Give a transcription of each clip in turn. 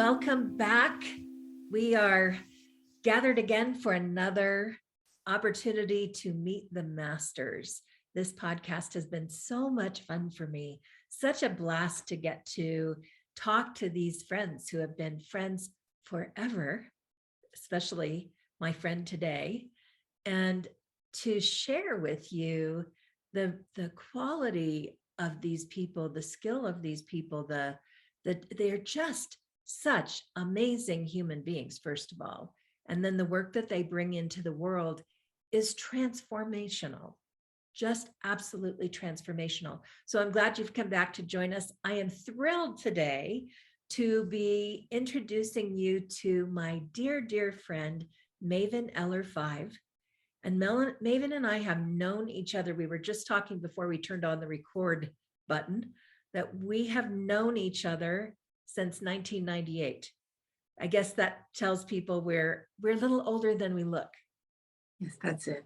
Welcome back. We are gathered again for another opportunity to meet the masters. This podcast has been so much fun for me, such a blast to get to talk to these friends who have been friends forever, especially my friend today, and to share with you the quality of these people, the skill of these people, they're just such amazing human beings, first of all. And then the work that they bring into the world is transformational, just absolutely transformational. So I'm glad you've come back to join us. I am thrilled today to be introducing you to my dear, dear friend, Maeven Eller-Five. And Maeven and I have known each other. We were just talking before we turned on the record button that we have known each other since 1998. I guess that tells people we're a little older than we look. Yes, that's it.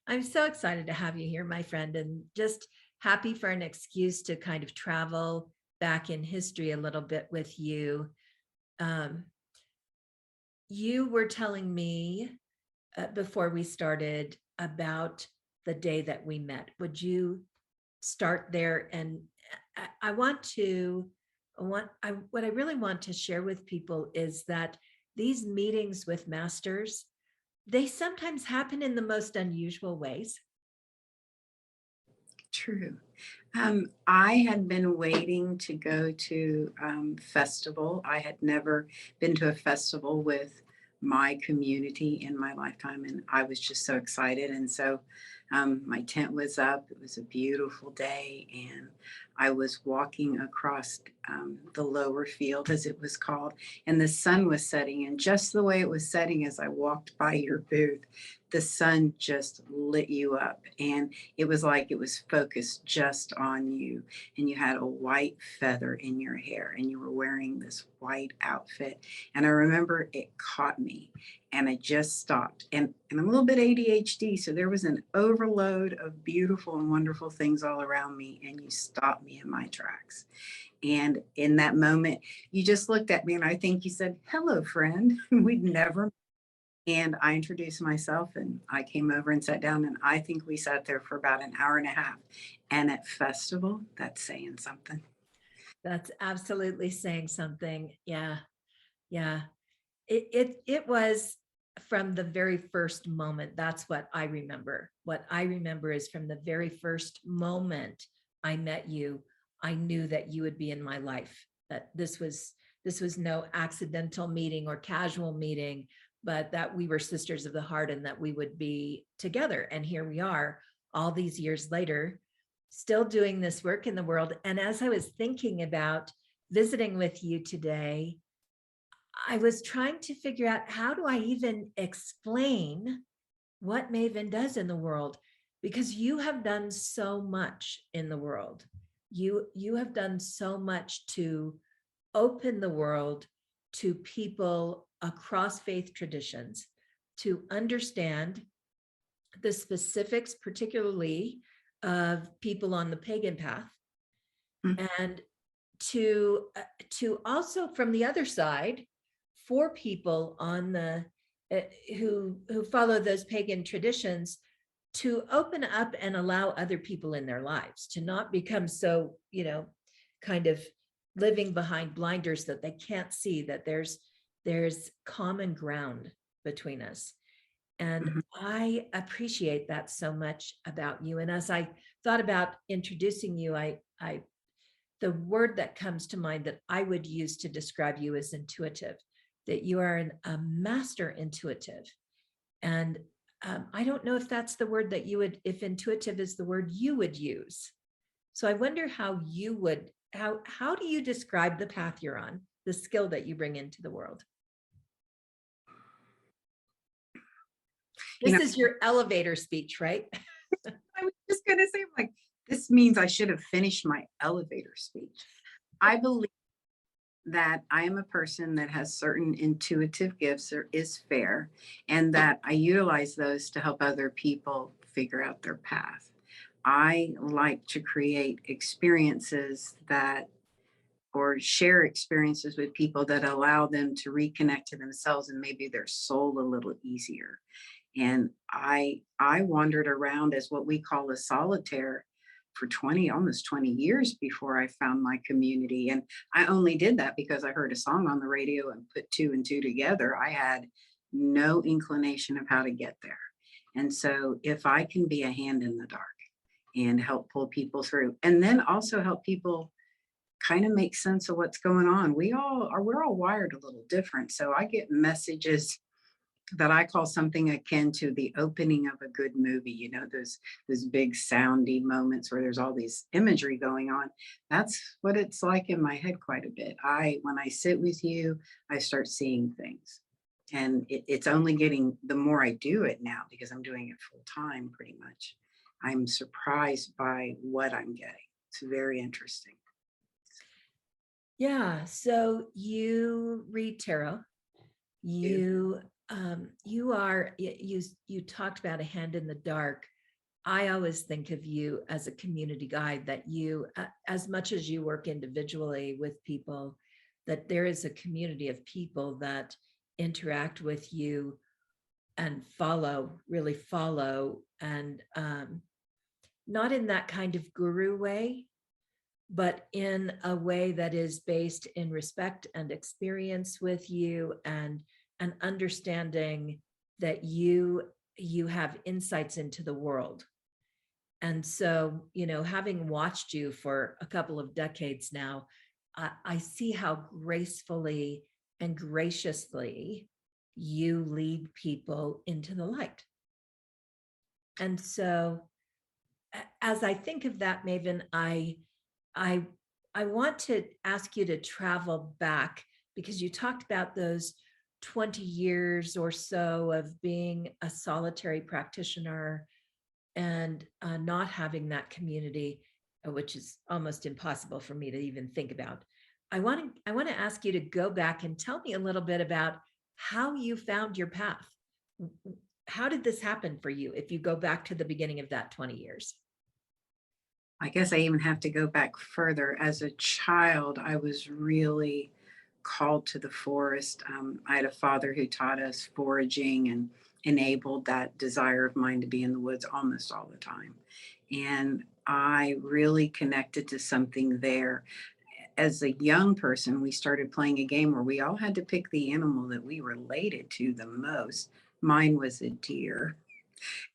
I'm so excited to have you here, my friend, and just happy for an excuse to kind of travel back in history a little bit with you. You were telling me before we started about the day that we met. Would you start there? And what I really want to share with people is that these meetings with masters, they sometimes happen in the most unusual ways. True. I had been waiting to go to festival. I had never been to a festival with my community in my lifetime, and I was just so excited. And so my tent was up. It was a beautiful day, and I was walking across the lower field, as it was called, and the sun was setting. And just the way it was setting as I walked by your booth, the sun just lit you up. And it was like it was focused just on you. And you had a white feather in your hair, and you were wearing this white outfit. And I remember it caught me, and I just stopped. And I'm a little bit ADHD, so there was an overload of beautiful and wonderful things all around me, and you stopped me in my tracks. And in that moment, you just looked at me, and I think you said, "Hello, friend." We'd never. And I introduced myself, and I came over and sat down, and I think we sat there for about an hour and a half. And at festival, that's saying something. That's absolutely saying something. Yeah. Yeah. It was from the very first moment. That's what I remember. What I remember is from the very first moment I met you, I knew that you would be in my life, that this was no accidental meeting or casual meeting, but that we were sisters of the heart and that we would be together. And here we are all these years later, still doing this work in the world. And as I was thinking about visiting with you today, I was trying to figure out, how do I even explain what Maeven does in the world? Because you have done so much in the world. You have done so much to open the world to people across faith traditions, to understand the specifics, particularly of people on the pagan path, and to also, from the other side, for people on the who follow those pagan traditions, to open up and allow other people in their lives, to not become so, kind of living behind blinders that they can't see that there's common ground between us. And I appreciate that so much about you. And as I thought about introducing you, the word that comes to mind that I would use to describe you is intuitive, that you are a master intuitive. And I don't know if that's the word that you would, if intuitive is the word you would use. So I wonder how you would, how do you describe the path you're on, the skill that you bring into the world? This is your elevator speech, right? I was just going to say, like, this means I should have finished my elevator speech. I believe that I am a person that has certain intuitive gifts or is fair, and that I utilize those to help other people figure out their path. I like to create experiences that or share experiences with people that allow them to reconnect to themselves and maybe their soul a little easier. And I wandered around as what we call a solitaire for 20, almost 20 years before I found my community. And I only did that because I heard a song on the radio and put two and two together. I had no inclination of how to get there. And so if I can be a hand in the dark and help pull people through, and then also help people kind of make sense of what's going on. We're all wired a little different. So I get messages that I call something akin to the opening of a good movie, those big soundy moments where there's all these imagery going on. That's what it's like in my head quite a bit. When I sit with you, I start seeing things. And it's only getting, the more I do it now, because I'm doing it full time pretty much, I'm surprised by what I'm getting. It's very interesting. Yeah. So you read tarot. Do. You talked about a hand in the dark. I always think of you as a community guide, that you, as much as you work individually with people, that there is a community of people that interact with you and really follow, and not in that kind of guru way, but in a way that is based in respect and experience with you, and an understanding that you have insights into the world. And so, having watched you for a couple of decades now, I see how gracefully and graciously you lead people into the light. And so as I think of that, Maeven, I I want to ask you to travel back, because you talked about those 20 years or so of being a solitary practitioner, and not having that community, which is almost impossible for me to even think about. I want to ask you to go back and tell me a little bit about how you found your path. How did this happen for you, if you go back to the beginning of that 20 years? I guess I even have to go back further. As a child, I was really called to the forest. I had a father who taught us foraging and enabled that desire of mine to be in the woods almost all the time. And I really connected to something there. As a young person, we started playing a game where we all had to pick the animal that we related to the most. Mine was a deer,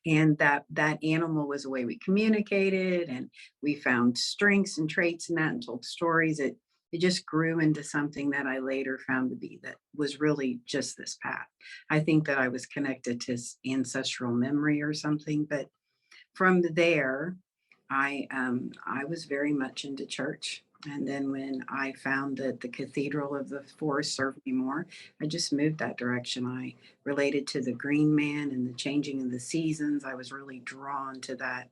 and that animal was a way we communicated, and we found strengths and traits in that and told stories. It just grew into something that I later found to be, that was really just this path. I think that I was connected to ancestral memory or something, but from there, I was very much into church. And then when I found that the Cathedral of the Forest served me more, I just moved that direction. I related to the green man and the changing of the seasons. I was really drawn to that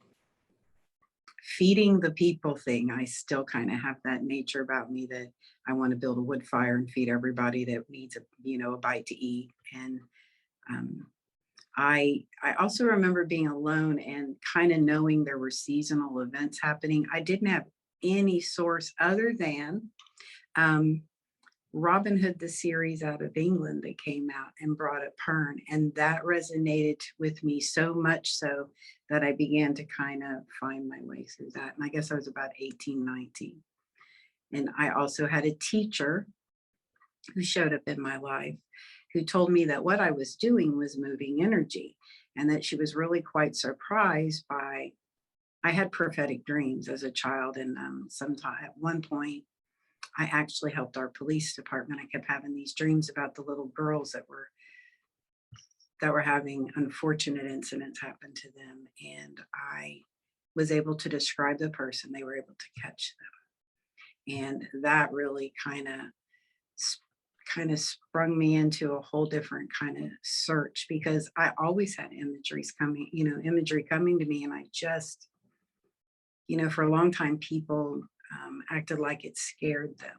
feeding the people thing. I still kind of have that nature about me, that I want to build a wood fire and feed everybody that needs a bite to eat. And um, I also remember being alone and kind of knowing there were seasonal events happening. I didn't have any source other than um, Robin Hood, the series out of England that came out and brought up Pern. And that resonated with me so much so that I began to kind of find my way through that. And I guess I was about 18, 19. And I also had a teacher who showed up in my life, who told me that what I was doing was moving energy, and that she was really quite surprised by, I had prophetic dreams as a child. And sometime at one point, I actually helped our police department. I kept having these dreams about the little girls that were having unfortunate incidents happen to them. And I was able to describe the person. They were able to catch them. And that really kind of sprung me into a whole different kind of search, because I always had imagery coming to me. And I just, for a long time, people acted like it scared them.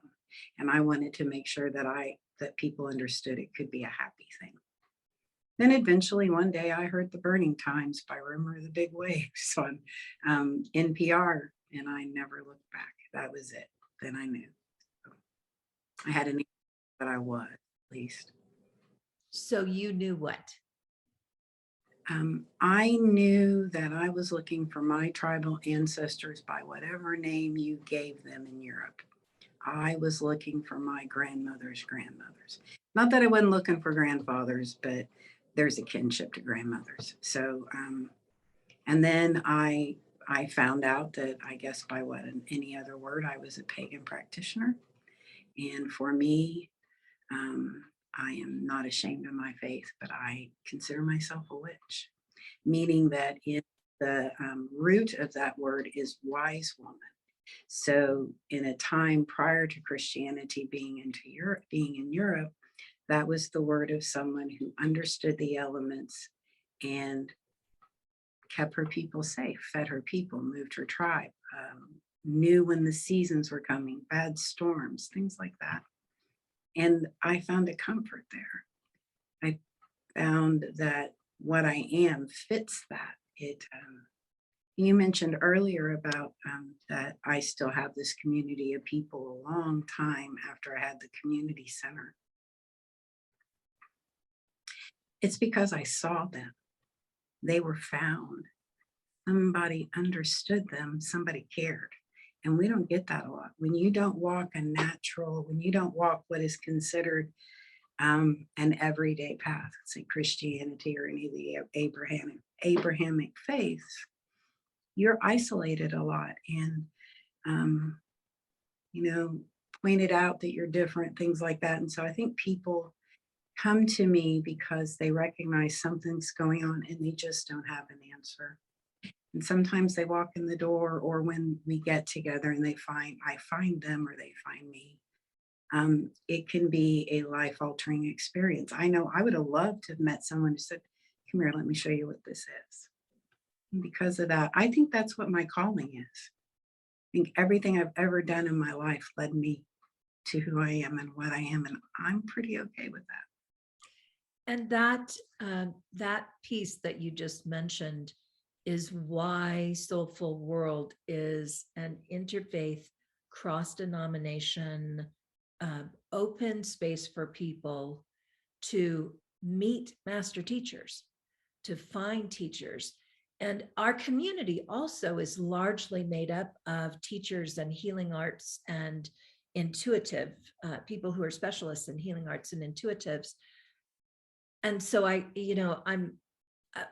And I wanted to make sure that people understood it could be a happy thing. Then eventually one day I heard The Burning Times by Rumor of the Big Waves on NPR, and I never looked back. That was it. Then I knew. I had an answer that I was, at least. So you knew what? I knew that I was looking for my tribal ancestors by whatever name you gave them in Europe. I was looking for my grandmother's grandmothers. Not that I wasn't looking for grandfathers, but there's a kinship to grandmothers. So, and then I found out that I guess by what any other word, I was a pagan practitioner. And for me, I am not ashamed of my faith, but I consider myself a witch, meaning that in the root of that word is wise woman. So, in a time prior to Christianity being in Europe, that was the word of someone who understood the elements and kept her people safe, fed her people, moved her tribe, knew when the seasons were coming, bad storms, things like that. And I found a comfort there. I found that what I am fits that. You mentioned earlier about that I still have this community of people a long time after I had the community center. It's because I saw them. They were found. Somebody understood them. Somebody cared. And we don't get that a lot. When you don't walk a natural, when you don't walk what is considered an everyday path, say Christianity or any of the Abrahamic faiths, you're isolated a lot and um, you know, pointed out that you're different, things like that. And so I think people come to me because they recognize something's going on and they just don't have an answer. And sometimes they walk in the door, or when we get together and I find them or they find me. It can be a life altering experience. I know I would have loved to have met someone who said, "Come here, let me show you what this is." And because of that, I think that's what my calling is. I think everything I've ever done in my life led me to who I am and what I am, and I'm pretty okay with that. And that piece that you just mentioned is why Soulful World is an interfaith, cross-denomination, open space for people to meet master teachers, to find teachers. And our community also is largely made up of teachers and healing arts and intuitive people who are specialists in healing arts and intuitives. And so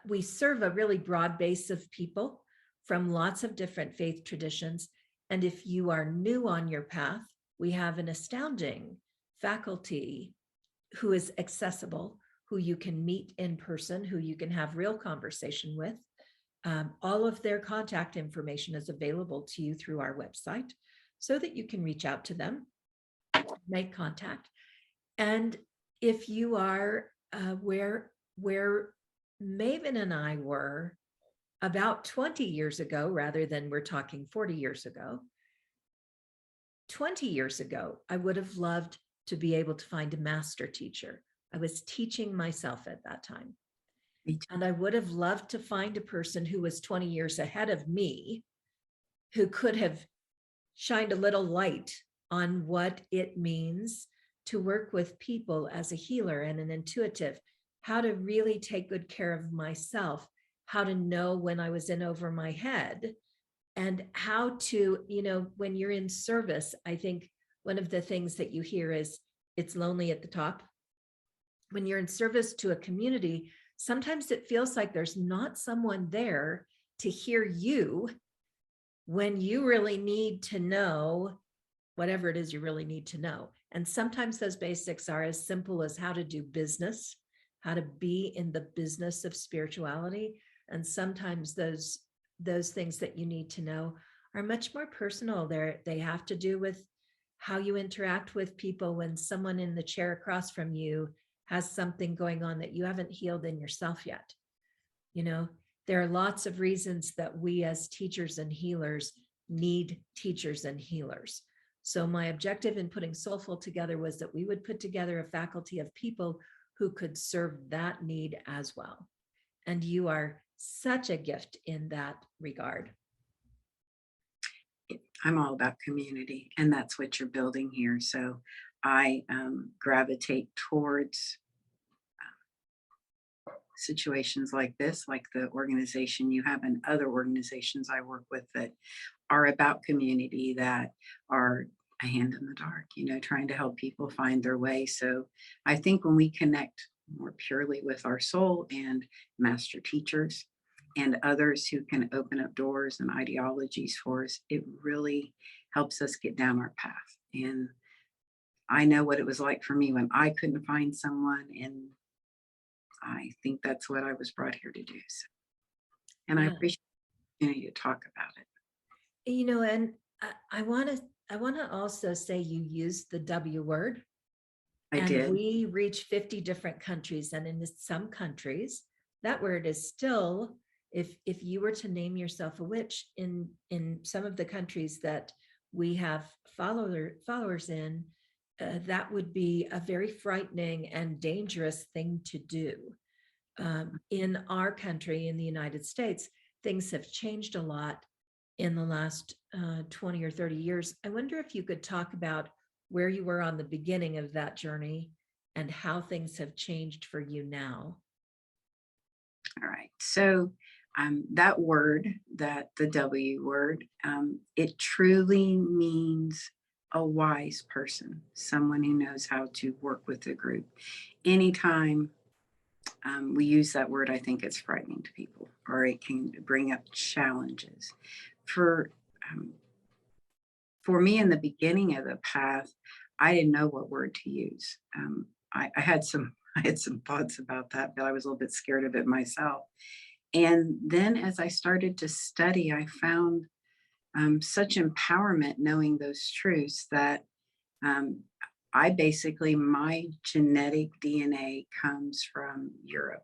we serve a really broad base of people from lots of different faith traditions. And if you are new on your path, we have an astounding faculty who is accessible, who you can meet in person, who you can have real conversation with. All of their contact information is available to you through our website so that you can reach out to them, make contact. And if you are where Maeven and I were about 20 years ago, rather than we're talking 40 years ago, 20 years ago, I would have loved to be able to find a master teacher. I was teaching myself at that time. And I would have loved to find a person who was 20 years ahead of me, who could have shined a little light on what it means to work with people as a healer and an intuitive, how to really take good care of myself, how to know when I was in over my head, and how to, when you're in service, I think one of the things that you hear is it's lonely at the top. When you're in service to a community, sometimes it feels like there's not someone there to hear you when you really need to know whatever it is you really need to know. And sometimes those basics are as simple as how to do business, how to be in the business of spirituality. And sometimes those things that you need to know are much more personal. They have to do with how you interact with people when someone in the chair across from you has something going on that you haven't healed in yourself yet. There are lots of reasons that we as teachers and healers need teachers and healers. So my objective in putting Soulful together was that we would put together a faculty of people who could serve that need as well. And you are such a gift in that regard. I'm all about community, and that's what you're building here. So I gravitate towards situations like this, like the organization you have and other organizations I work with that are about community, that are a hand in the dark, trying to help people find their way. So I think when we connect more purely with our soul and master teachers and others who can open up doors and ideologies for us, it really helps us get down our path. And I know what it was like for me when I couldn't find someone, and I think that's what I was brought here to do. So, and I Yeah. appreciate the opportunity to talk about it. And I want to also say you used the W word, I and did. we reach 50 different countries, and in some countries that word is still, if you were to name yourself a witch in some of the countries that we have followers in, that would be a very frightening and dangerous thing to do. In our country, in the United States, things have changed a lot in the last 20 or 30 years. I wonder if you could talk about where you were on the beginning of that journey and how things have changed for you now. All right. So that word, that the W word, it truly means a wise person, someone who knows how to work with a group. Anytime we use that word, I think it's frightening to people, or it can bring up challenges. For um, for me, in the beginning of the path, I didn't know what word to use. I had some I had some thoughts about that, but I was a little bit scared of it myself. And then as I started to study, I found such empowerment knowing those truths that um, I basically, my genetic DNA comes from Europe,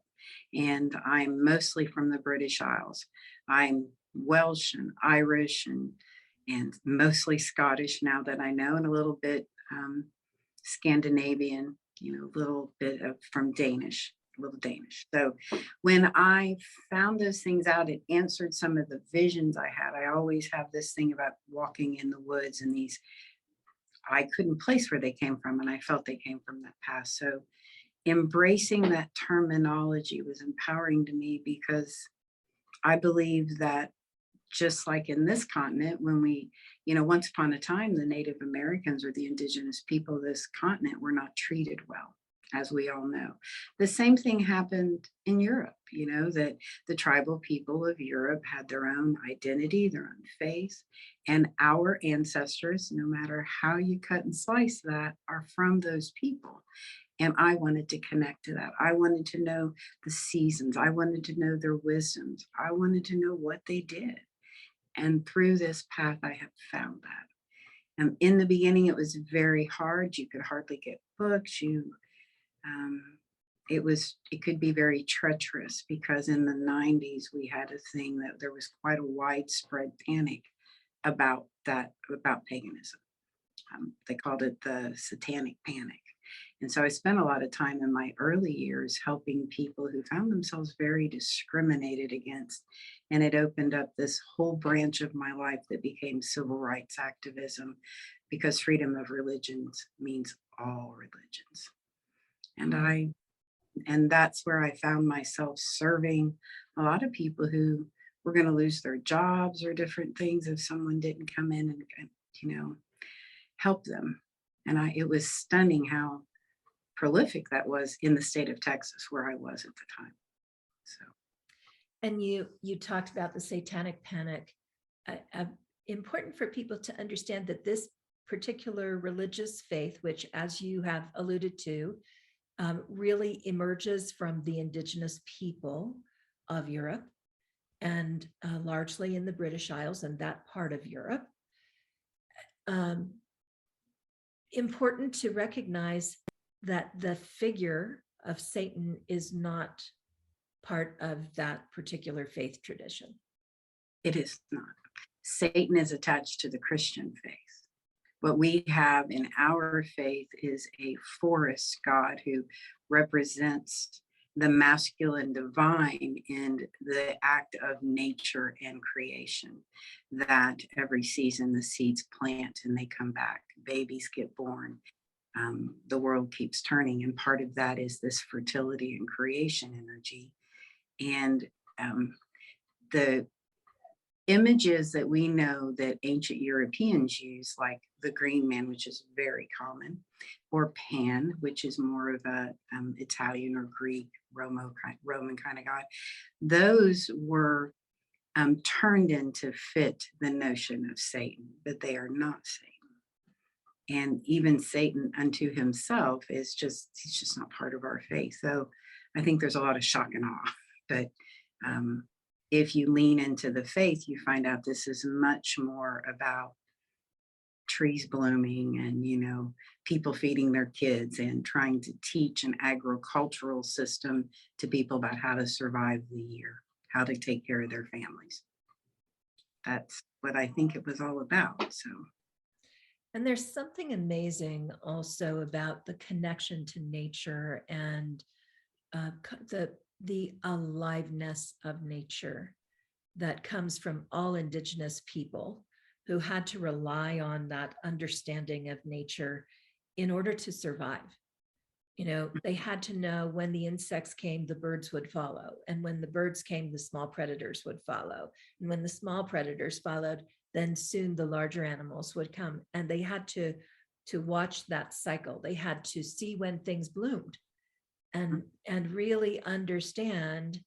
and I'm mostly from the British Isles. I'm Welsh and Irish and mostly Scottish now that I know, and a little bit Scandinavian, a little bit of from Danish, a little Danish. So when I found those things out, it answered some of the visions I had. I always have this thing about walking in the woods, and these I couldn't place where they came from, and I felt they came from that past. So embracing that terminology was empowering to me, because I believe that just like in this continent, when once upon a time, the Native Americans or the indigenous people of this continent were not treated well, as we all know. The same thing happened in Europe, that the tribal people of Europe had their own identity, their own faith, and our ancestors, no matter how you cut and slice that, are from those people. And I wanted to connect to that. I wanted to know the seasons. I wanted to know their wisdoms. I wanted to know what they did. And through this path, I have found that. And in the beginning, it was very hard. You could hardly get books. Um, it could be very treacherous, because in the 90s, we had a thing that there was quite a widespread panic about paganism. They called it the satanic panic. And so I spent a lot of time in my early years helping people who found themselves very discriminated against. And it opened up this whole branch of my life that became civil rights activism, because freedom of religions means all religions. And that's where I found myself serving a lot of people who were going to lose their jobs or different things if someone didn't come in and help them. And it was stunning how prolific that was in the state of Texas, where I was at the time. So And you talked about the satanic panic. Important for people to understand that this particular religious faith, which, as you have alluded to, really emerges from the indigenous people of Europe, and largely in the British Isles and that part of Europe. Important to recognize that the figure of Satan is not part of that particular faith tradition. it is not. Satan is attached to the Christian faith. What we have in our faith is a forest god who represents the masculine divine in the act of nature and creation. That every season the seeds plant and they come back, babies get born. the world keeps turning. And part of that is this fertility and creation energy. And the images that we know that ancient Europeans use, like the green man, which is very common, or Pan, which is more of a Italian or Greek, Roman kind of god, those were turned in to fit the notion of Satan, but they are not Satan. And even Satan unto himself he's just not part of our faith. So I think there's a lot of shock and awe. But um, if you lean into the faith, you find out this is much more about trees blooming and, people feeding their kids and trying to teach an agricultural system to people about how to survive the year, how to take care of their families. That's what I think it was all about. So, And there's something amazing also about the connection to nature and the aliveness of nature that comes from all indigenous people who had to rely on that understanding of nature in order to survive. They had to know when the insects came, the birds would follow. And when the birds came, the small predators would follow. And when the small predators followed, then soon the larger animals would come. And they had to watch that cycle. They had to see when things bloomed and really understand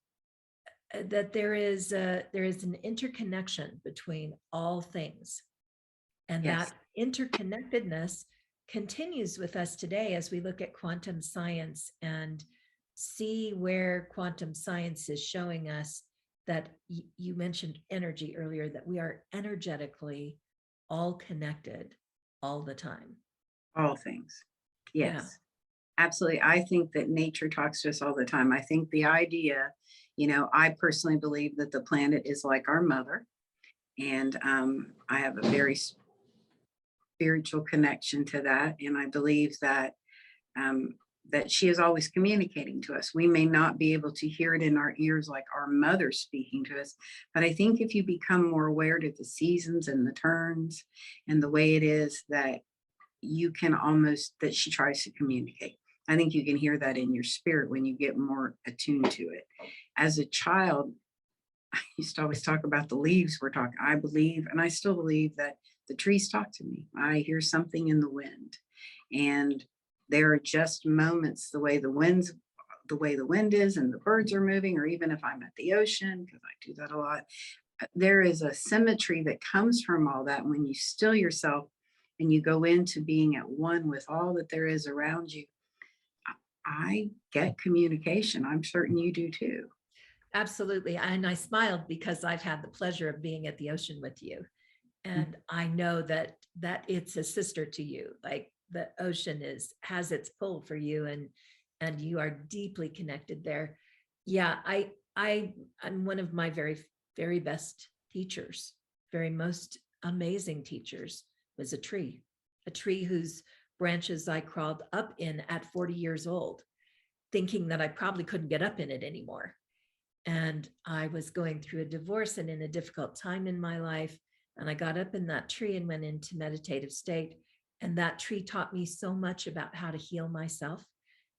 that there is an interconnection between all things. And yes. that interconnectedness continues with us today as we look at quantum science and see where quantum science is showing us that you mentioned energy earlier, that we are energetically all connected all the time. All things. Yes. Yeah. Absolutely. I think that nature talks to us all the time. I think the idea, I personally believe that the planet is like our mother. And I have a very spiritual connection to that. And I believe that that she is always communicating to us. We may not be able to hear it in our ears like our mother speaking to us, but I think if you become more aware to the seasons and the turns and the way it is, that you can almost, that she tries to communicate. I think you can hear that in your spirit when you get more attuned to it. As a child, I used to always talk about the leaves were talking. I believe, and I still believe, that the trees talk to me. I hear something in the wind. And there are just moments, the way the wind is and the birds are moving, or even if I'm at the ocean, because I do that a lot, there is a symmetry that comes from all that when you still yourself and you go into being at one with all that there is around you. I get communication. I'm certain you do too. Absolutely. And I smiled because I've had the pleasure of being at the ocean with you. Mm. And I know that it's a sister to you. Like the ocean has its pull for you, and you are deeply connected there. Yeah, I'm one of my very, very best teachers, very most amazing teachers was a tree whose branches I crawled up in at 40 years old, thinking that I probably couldn't get up in it anymore. And I was going through a divorce and in a difficult time in my life. And I got up in that tree and went into meditative state. And that tree taught me so much about how to heal myself.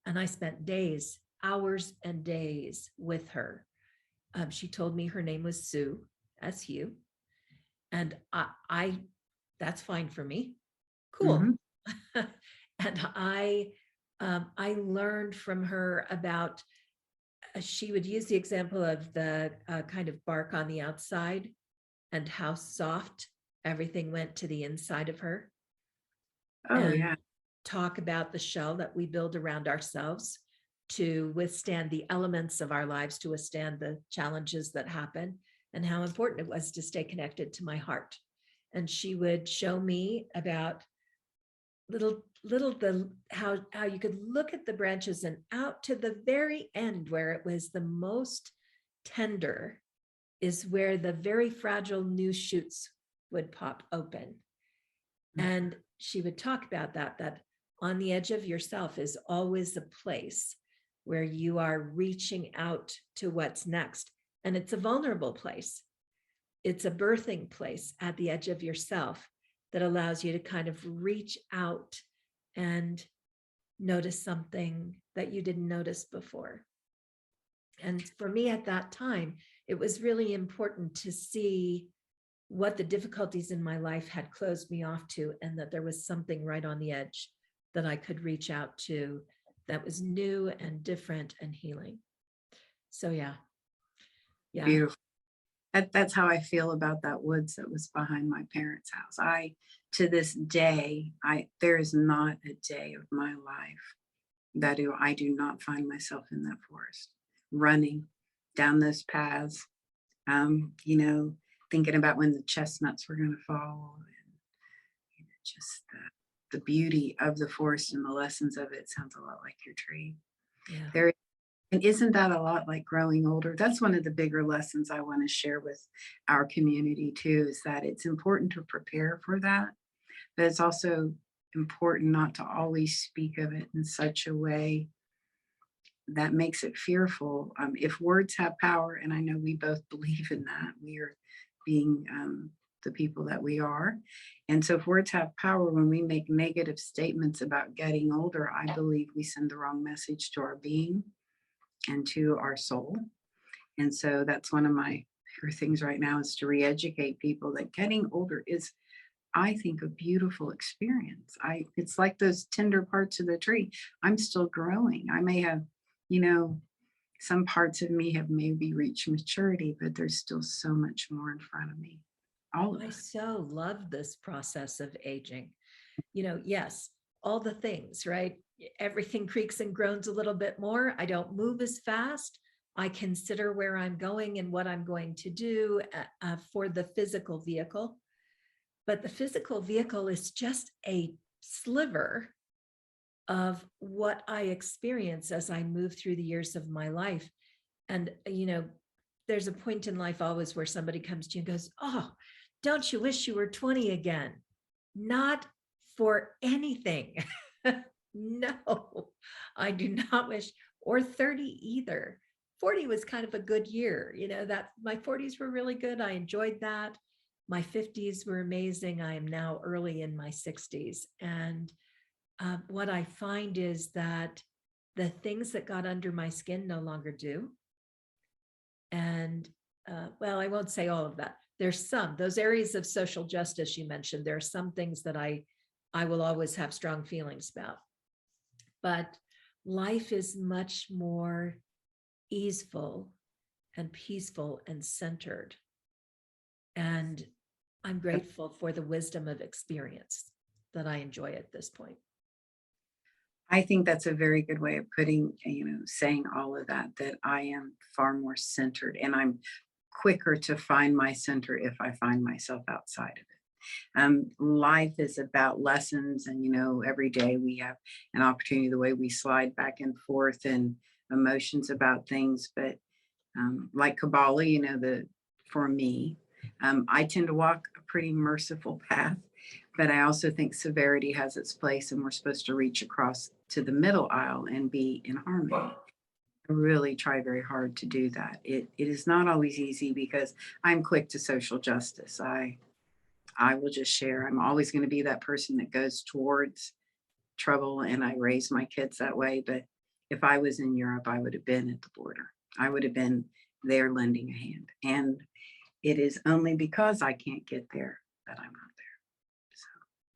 And I spent days, hours and days with her. She told me her name was Sue, S-U. And I that's fine for me. Cool. Mhm. And I learned from her about, she would use the example of the kind of bark on the outside and how soft everything went to the inside of her, Oh, and yeah. talk about the shell that we build around ourselves to withstand the elements of our lives, to withstand the challenges that happen, and how important it was to stay connected to my heart. And she would show me about how you could look at the branches and out to the very end where it was the most tender is where the very fragile new shoots would pop open. And she would talk about that on the edge of yourself is always a place where you are reaching out to what's next. And it's a vulnerable place. It's a birthing place at the edge of yourself that allows you to kind of reach out and notice something that you didn't notice before. And for me at that time, it was really important to see what the difficulties in my life had closed me off to, and that there was something right on the edge that I could reach out to that was new and different and healing. So yeah, yeah, Beautiful. That's how I feel about that woods that was behind my parents' house. To this day, there is not a day of my life I do not find myself in that forest, running down those paths, you know, thinking about when the chestnuts were going to fall, and just the beauty of the forest and the lessons of it sounds a lot like your tree. yeah. There, and isn't that a lot like growing older? That's one of the bigger lessons I want to share with our community too, is that it's important to prepare for that, but it's also important not to always speak of it in such a way that makes it fearful. If words have power, and I know we both believe in that, we are being the people that we are. And so, if words have power, when we make negative statements about getting older, I believe we send the wrong message to our being and to our soul. And so, that's one of my favorite things right now, is to re educate people that getting older is, I think, a beautiful experience. It's like those tender parts of the tree. I'm still growing. I may have, you know, some parts of me have maybe reached maturity, but there's still so much more in front of me. All of I us. so love this process of aging. Yes, all the things, right? Everything creaks and groans a little bit more. I don't move as fast. I consider where I'm going and what I'm going to do for the physical vehicle. But the physical vehicle is just a sliver of what I experience as I move through the years of my life. And, there's a point in life always where somebody comes to you and goes, "Oh, don't you wish you were 20 again?" Not for anything. No, I do not wish, or 30 either. 40 was kind of a good year. That my 40s were really good. I enjoyed that. My 50s were amazing. I am now early in my 60s. And what I find is that the things that got under my skin no longer do. And well, I won't say all of that. There's those areas of social justice you mentioned. There are some things that I will always have strong feelings about. But life is much more easeful and peaceful and centered. And I'm grateful for the wisdom of experience that I enjoy at this point. I think that's a very good way of putting, saying all of that, that I am far more centered, and I'm quicker to find my center if I find myself outside of it. Life is about lessons, and every day we have an opportunity, the way we slide back and forth and emotions about things. But like Kabbalah, for me, I tend to walk a pretty merciful path, but I also think severity has its place, and we're supposed to reach across to the middle aisle and be in harmony. I really try very hard to do that. It is not always easy, because I'm quick to social justice. I will just share. I'm always going to be that person that goes towards trouble, and I raise my kids that way. But if I was in Europe, I would have been at the border. I would have been there lending a hand. And it is only because I can't get there that I'm not there. So,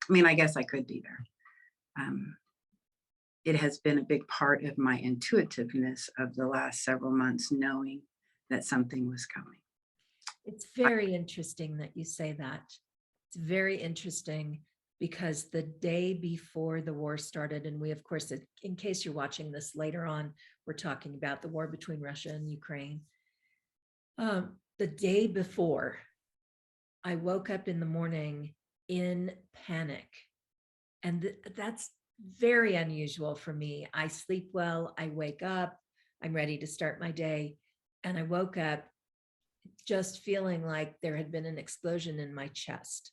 I mean, I guess I could be there. Um, it has been a big part of my intuitiveness of the last several months, knowing that something was coming. It's very interesting that you say that. It's very interesting because the day before the war started, and we, of course, in case you're watching this later on, we're talking about the war between Russia and Ukraine. The day before, I woke up in the morning in panic. And that's very unusual for me. I sleep well, I wake up, I'm ready to start my day. And I woke up just feeling like there had been an explosion in my chest.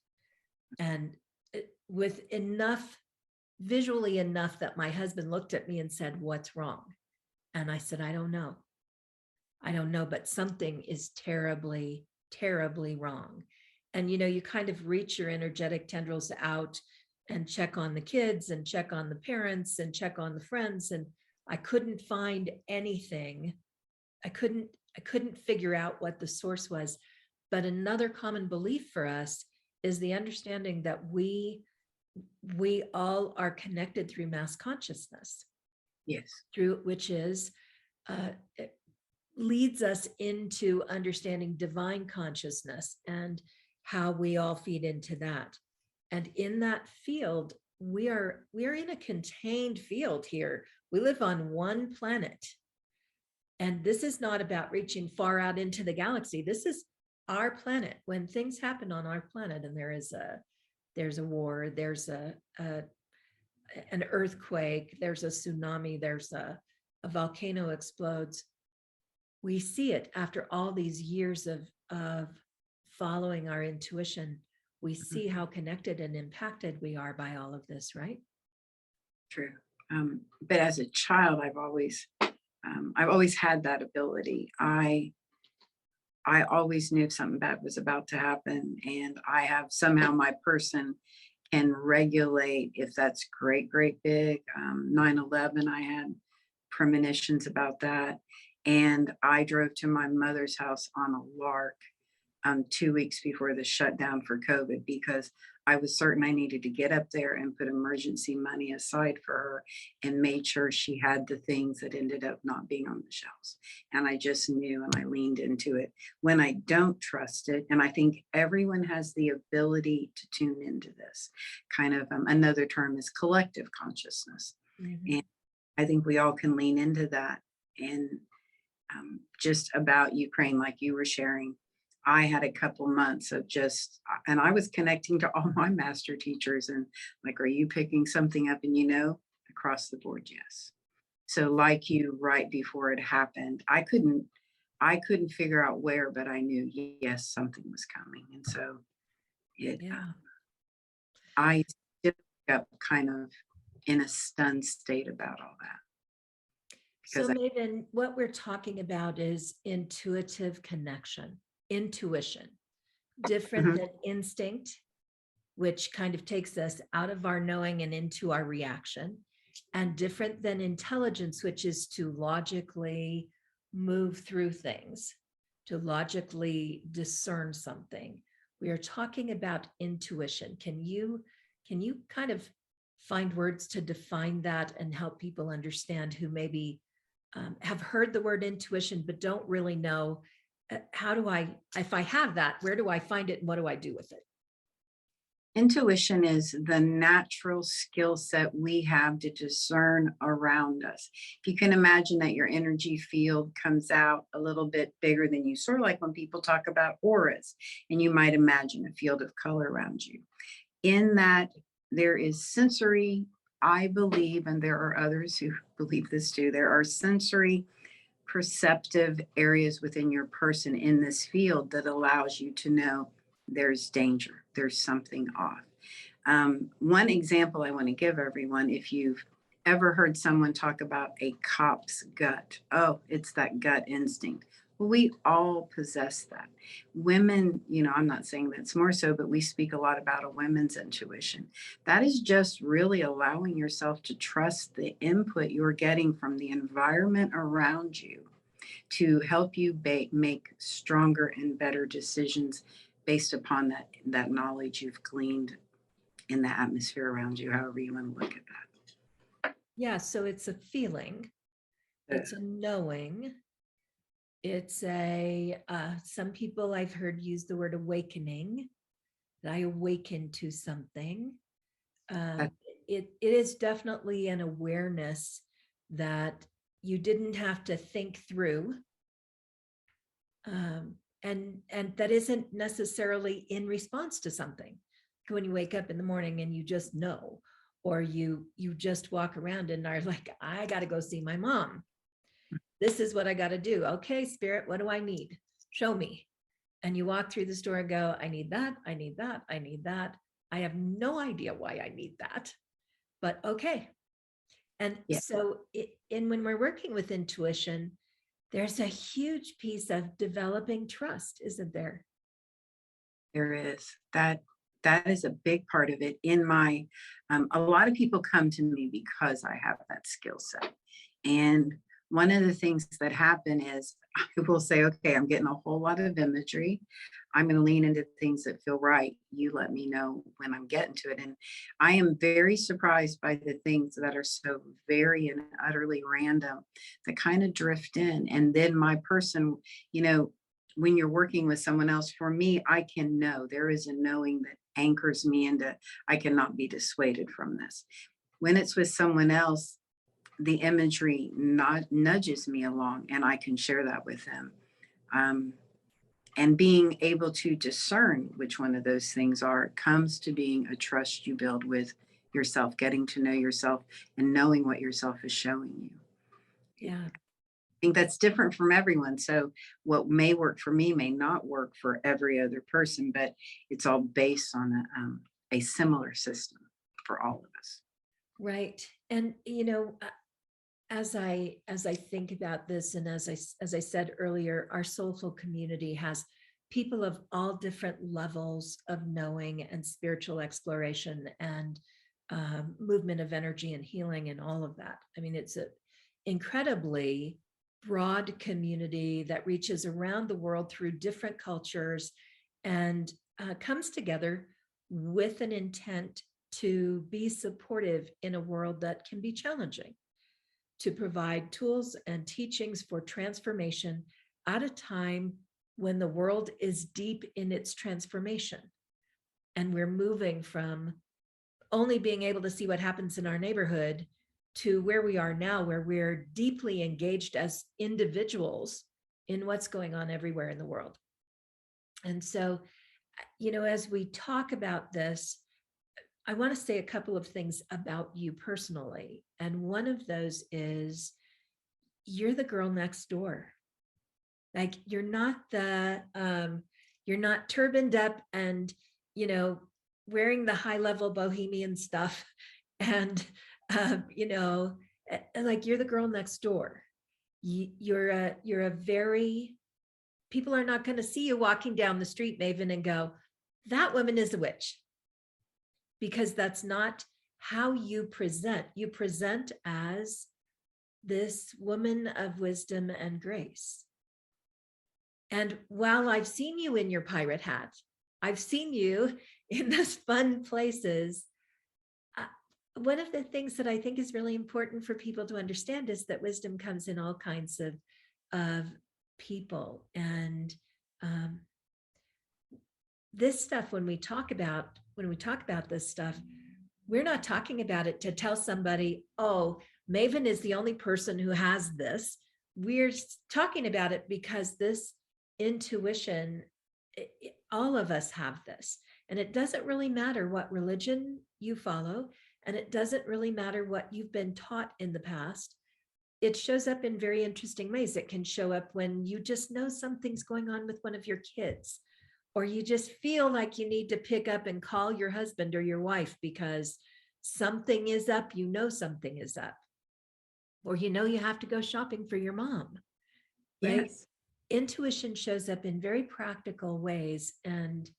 And with visually enough that my husband looked at me and said, "What's wrong?" And I said, "I don't know. I don't know, but something is terribly, terribly wrong." And you kind of reach your energetic tendrils out and check on the kids and check on the parents and check on the friends. And I couldn't find anything. I couldn't figure out what the source was. But another common belief for us is the understanding that we all are connected through mass consciousness, Yes. through which is it leads us into understanding divine consciousness and how we all feed into that. And in that field, we are in a contained field here. We live on one planet. And this is not about reaching far out into the galaxy. This is our planet. When things happen on our planet, and there's a war, there's an earthquake, there's a tsunami, there's a volcano explodes, we see it after all these years of following our intuition. We see how connected and impacted we are by all of this, right? True. But as a child, I've always had that ability. I always knew something bad was about to happen, and I have somehow my person can regulate if that's great, great big. 9/11, I had premonitions about that, and I drove to my mother's house on a lark 2 weeks before the shutdown for COVID because I was certain I needed to get up there and put emergency money aside for her and made sure she had the things that ended up not being on the shelves. And I just knew and I leaned into it. When I don't trust it, and I think everyone has the ability to tune into this kind of another term is collective consciousness. Mhm. And I think we all can lean into that. And just about Ukraine, like you were sharing, I had a couple months of just, and I was connecting to all my master teachers and like, are you picking something up? And across the board, yes. So like you, right before it happened, I couldn't figure out where, but I knew yes, something was coming. And so it, Yeah. I still got kind of in a stunned state about all that So, because I, Maeven, what we're talking about is intuitive connection, intuition, different Mhm. than instinct, which kind of takes us out of our knowing and into our reaction, and different than intelligence, which is to logically move through things, to logically discern something. We are talking about intuition. Can you kind of find words to define that and help people understand who maybe have heard the word intuition but don't really know how do I, if I have that, where do I find it and what do I do with it? Intuition is the natural skill set we have to discern around us. If you can imagine that your energy field comes out a little bit bigger than you, sort of like when people talk about auras, and you might imagine a field of color around you. In that, there is sensory, I believe, and there are others who believe this too, there are sensory perceptive areas within your person in this field that allows you to know there's danger, there's something off. One example I want to give everyone, if you've ever heard someone talk about a cop's gut, oh, it's that gut instinct. Well, we all possess that. Women, I'm not saying that's more so, but we speak a lot about a women's intuition. That is just really allowing yourself to trust the input you're getting from the environment around you to help you make stronger and better decisions based upon that knowledge you've gleaned in the atmosphere around you, however you want to look at Yeah, so it's a feeling, that. it's a knowing, it's a some people I've heard use the word awakening, that I awaken to something. That, um, it is definitely an awareness that you didn't have to think through, and that isn't necessarily in response to something. When you wake up in the morning and you just know, or you just walk around and are like, I got to go see my mom. This is what I got to do. Okay, spirit, what do I need? Show me. And you walk through the store and go, I need that, I need that, I need that. I have no idea why I need that, but okay. And yeah, so when we're working with intuition, there's a huge piece of developing trust, isn't there? there is that. that is a big part of it. In my, a lot of people come to me because I have that skill set. And one of the things that happen is I will say, okay, I'm getting a whole lot of imagery. I'm going to lean into things that feel right. You let me know when I'm getting to it. And I am very surprised by the things that are so very and utterly random that kind of drift in. And then my person, you know, when you're working with someone else, for me, I can know there is a knowing that anchors me into, I cannot be dissuaded from this. When it's with someone else, the imagery not nudges me along and I can share that with them. Um, and being able to discern which one of those things are comes to being a trust you build with yourself, getting to know yourself and knowing what yourself is showing you. Yeah. I think that's different from everyone. So what may work for me may not work for every other person, but it's all based on a similar system for all of us. Right. And as I think about this, and as I said earlier, our soulful community has people of all different levels of knowing and spiritual exploration and movement of energy and healing and all of that. I mean, it's an incredibly broad community that reaches around the world through different cultures and comes together with an intent to be supportive in a world that can be challenging, to provide tools and teachings for transformation at a time when the world is deep in its transformation. And we're moving from only being able to see what happens in our neighborhood to where we are now, where we're deeply engaged as individuals in what's going on everywhere in the world. And so, as we talk about this, I want to say a couple of things about you personally. And one of those is you're the girl next door. Like you're not turbaned up and, you know, wearing the high level bohemian stuff. And, like you're the girl next door. You're a very, people are not going to see you walking down the street, Maeven, and go, that woman is a witch, because that's not how you present. You present as this woman of wisdom and grace. And while I've seen you in your pirate hat, I've seen you in those fun places. One of the things that I think is really important for people to understand is that wisdom comes in all kinds of people. And this stuff, when we talk about this stuff, we're not talking about it to tell somebody, oh, Maeven is the only person who has this. We're talking about it because this intuition, all of us have this. And it doesn't really matter what religion you follow, and it doesn't really matter what you've been taught in the past. It shows up in very interesting ways. It can show up when you just know something's going on with one of your kids, or you just feel like you need to pick up and call your husband or your wife because something is up, something is up, or you have to go shopping for your mom, right? Yes. Intuition shows up in very practical ways, and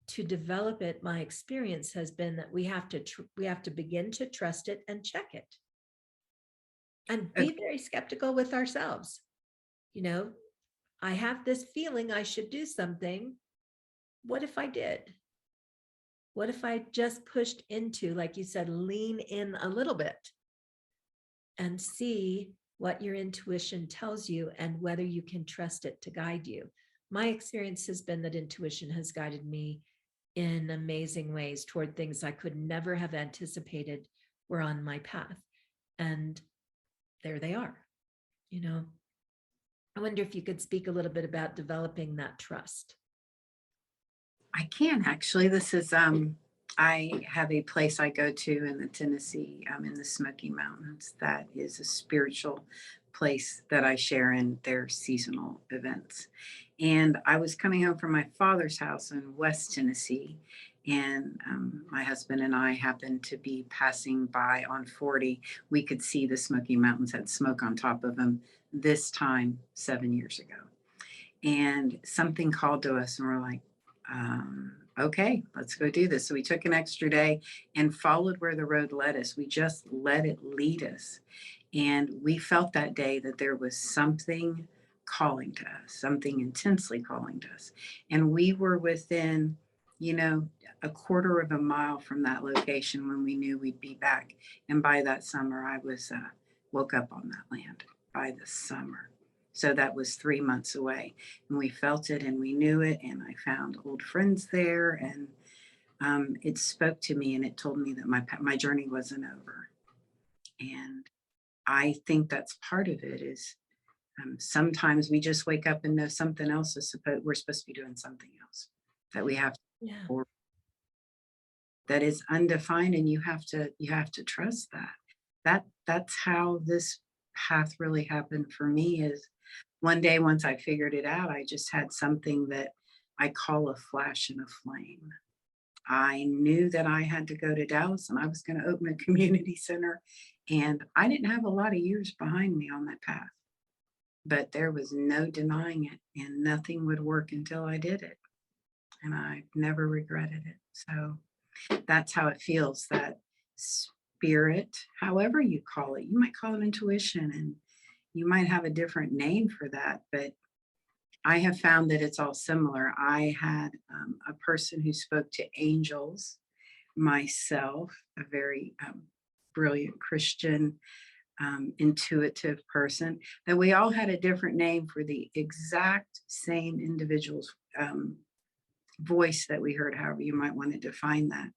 to develop it, my experience has been that we have to begin to trust it and check it, and be Okay. very skeptical with ourselves. I have this feeling I should do something. What if I did? What if I just pushed into, like you said, lean in a little bit and see what your intuition tells you and whether you can trust it to guide you? My experience has been that intuition has guided me in amazing ways toward things I could never have anticipated were on my path. And there they are. I wonder if you could speak a little bit about developing that trust. I can actually. This is I have a place I go to in the Tennessee, in the Smoky Mountains, that is a spiritual place that I share in their seasonal events. And I was coming home from my father's house in West Tennessee, and my husband and I happened to be passing by on 40. We could see the Smoky Mountains had smoke on top of them this time 7 years ago. And something called to us, and we're like, okay, let's go do this. So we took an extra day and followed where the road led us. We just let it lead us. And we felt that day that there was something calling to us, something intensely calling to us. And we were within, you know, a quarter of a mile from that location when we knew we'd be back. And by that summer, I was woke up on that land by the summer. So that was 3 months away. And we felt it and we knew it. And I found old friends there. And it spoke to me and it told me that my journey wasn't over. And I think that's part of it is sometimes we just wake up and know something else is we're supposed to be doing something else that we have to, Yeah. or that is undefined, and you have to trust that. That's how this path really happened for me. Is one day once I figured it out, I just had something that I call a flash and a flame. I knew that I had to go to Dallas and I was going to open a community center. And I didn't have a lot of years behind me on that path, but there was no denying it and nothing would work until I did it. And I never regretted it. So that's how it feels, that spirit, however you call it. You might call it intuition and you might have a different name for that, but I have found that it's all similar. I had a person who spoke to angels, myself, a very brilliant Christian, intuitive person, that we all had a different name for the exact same individual's voice that we heard, however you might want to define that.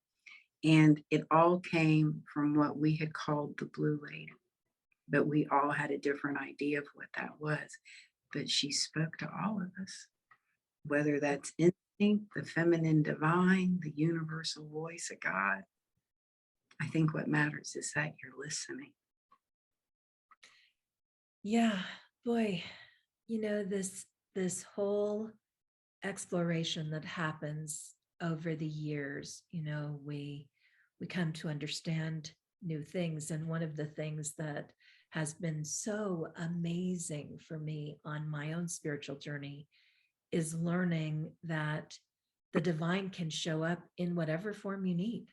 And it all came from what we had called the Blue Lady, but we all had a different idea of what that was. But she spoke to all of us, whether that's instinct, the feminine divine, the universal voice of God. I think what matters is that you're listening. Yeah, boy, this whole exploration that happens over the years, we come to understand new things. And one of the things that has been so amazing for me on my own spiritual journey is learning that the divine can show up in whatever form you need.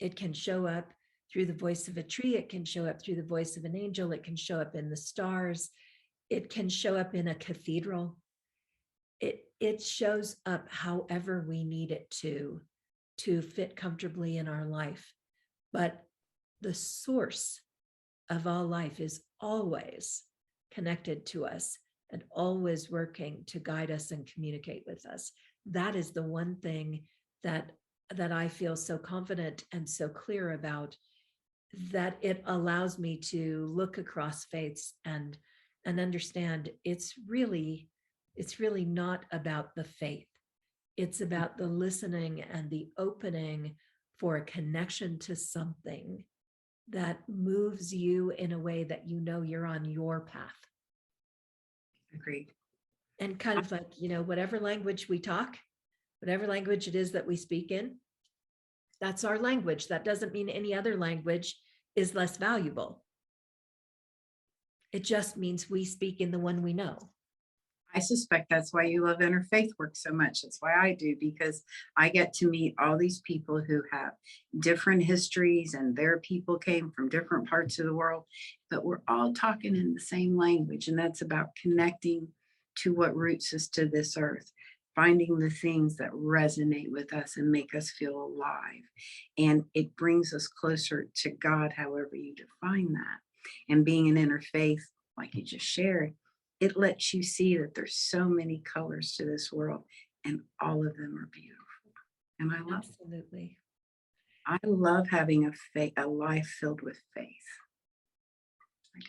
It can show up through the voice of a tree. It can show up through the voice of an angel. It can show up in the stars. It can show up in a cathedral. It shows up however we need it to fit comfortably in our life. But the source of all life is always connected to us and always working to guide us and communicate with us. That is the one thing that I feel so confident and so clear about, that it allows me to look across faiths and understand it's really not about the faith. It's about the listening and the opening for a connection to something that moves you in a way that you're on your path. Agreed. And kind of like, whatever language we talk, whatever language it is that we speak in, that's our language. That doesn't mean any other language is less valuable. It just means we speak in the one we know. I suspect that's why you love interfaith work so much. That's why I do, because I get to meet all these people who have different histories and their people came from different parts of the world, but we're all talking in the same language. And that's about connecting to what roots us to this earth, finding the things that resonate with us and make us feel alive. And it brings us closer to God, however you define that. And being an interfaith, like you just shared, it lets you see that there's so many colors to this world and all of them are beautiful. And Absolutely. I love having a life filled with faith.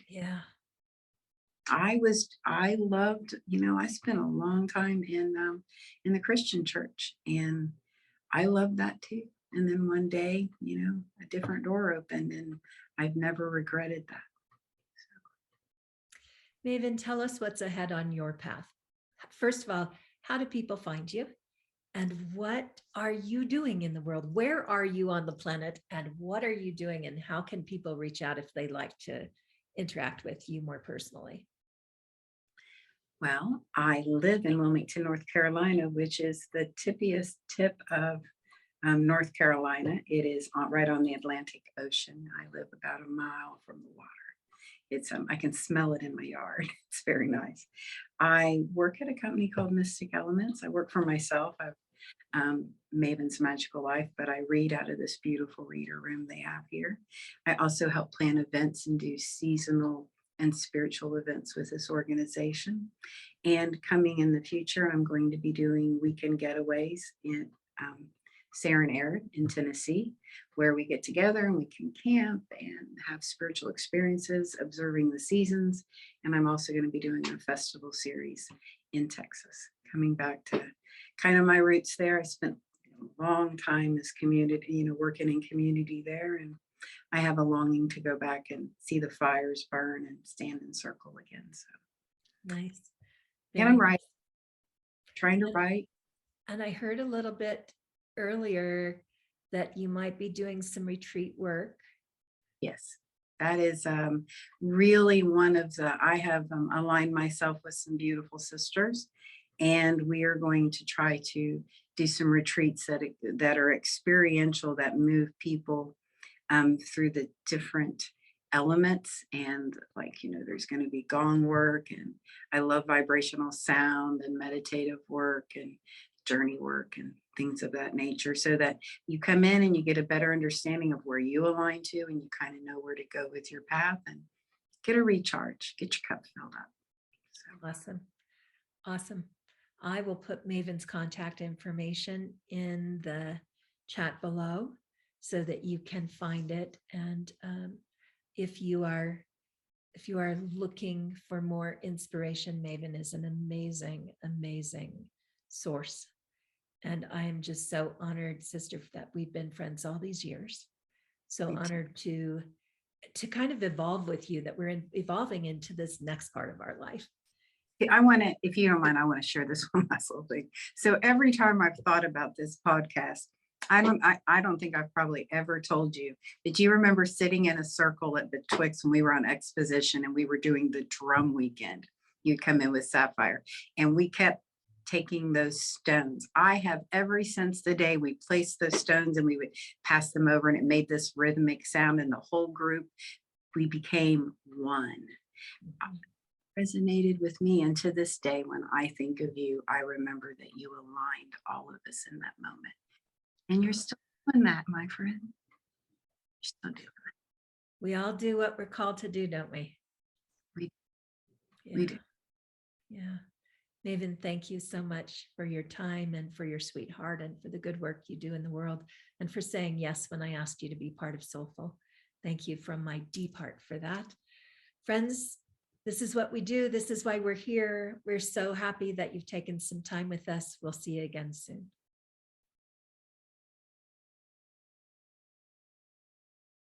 Yeah. I loved, I spent a long time in the Christian church and I loved that too. And then one day, a different door opened and I've never regretted that. Maeven, tell us what's ahead on your path. First of all, how do people find you? And what are you doing in the world? Where are you on the planet? And what are you doing? And how can people reach out if they'd like to interact with you more personally? Well, I live in Wilmington, North Carolina, which is the tippiest tip of North Carolina. It is right on the Atlantic Ocean. I live about a mile from the water. It's I can smell it in my yard. It's very nice. I work at a company called Mystic Elements. I work for myself. I've Maeven's Magical Life, but I read out of this beautiful reader room they have here. I also help plan events and do seasonal and spiritual events with this organization. And coming in the future, I'm going to be doing weekend getaways in Sarah Arid in Tennessee, where we get together and we can camp and have spiritual experiences, observing the seasons. And I'm also going to be doing a festival series in Texas, coming back to kind of my roots there. I spent a long time as community, working in community there. And I have a longing to go back and see the fires burn and stand in circle again. So, Nice. and Very I'm nice. trying to And, write. and I heard a little bit earlier that you might be doing some retreat work. Yes, that is really one of I have aligned myself with some beautiful sisters, and we are going to try to do some retreats that are experiential, that move people through the different elements. And like, there's going to be gong work, and I love vibrational sound and meditative work and journey work and things of that nature, so that you come in and you get a better understanding of where you align to, and you kind of know where to go with your path and get a recharge, get your cup filled up. So. Awesome. Awesome. I will put Maeven's contact information in the chat below so that you can find it. And if you are looking for more inspiration, Maeven is an amazing, amazing source. And I'm just so honored, sister, that we've been friends all these years. So honored to kind of evolve with you, that we're evolving into this next part of our life. I want to, if you don't mind, I want to share this one last little thing. So every time I've thought about this podcast, I don't think I've probably ever told you, but you remember sitting in a circle at the Twix when we were on exposition and we were doing the drum weekend. You'd come in with Sapphire, and we kept taking those stones. I have, ever since the day we placed those stones and we would pass them over, and it made this rhythmic sound, and the whole group, we became one. Resonated with me, and to this day, when I think of you, I remember that you aligned all of us in that moment. And you're still doing that, my friend. You're still doing it. We all do what we're called to do, don't we? We do. Yeah. Maeven, thank you so much for your time and for your sweet heart and for the good work you do in the world, and for saying yes when I asked you to be part of Soulful. Thank you from my deep heart for that. Friends, this is what we do. This is why we're here. We're so happy that you've taken some time with us. We'll see you again soon.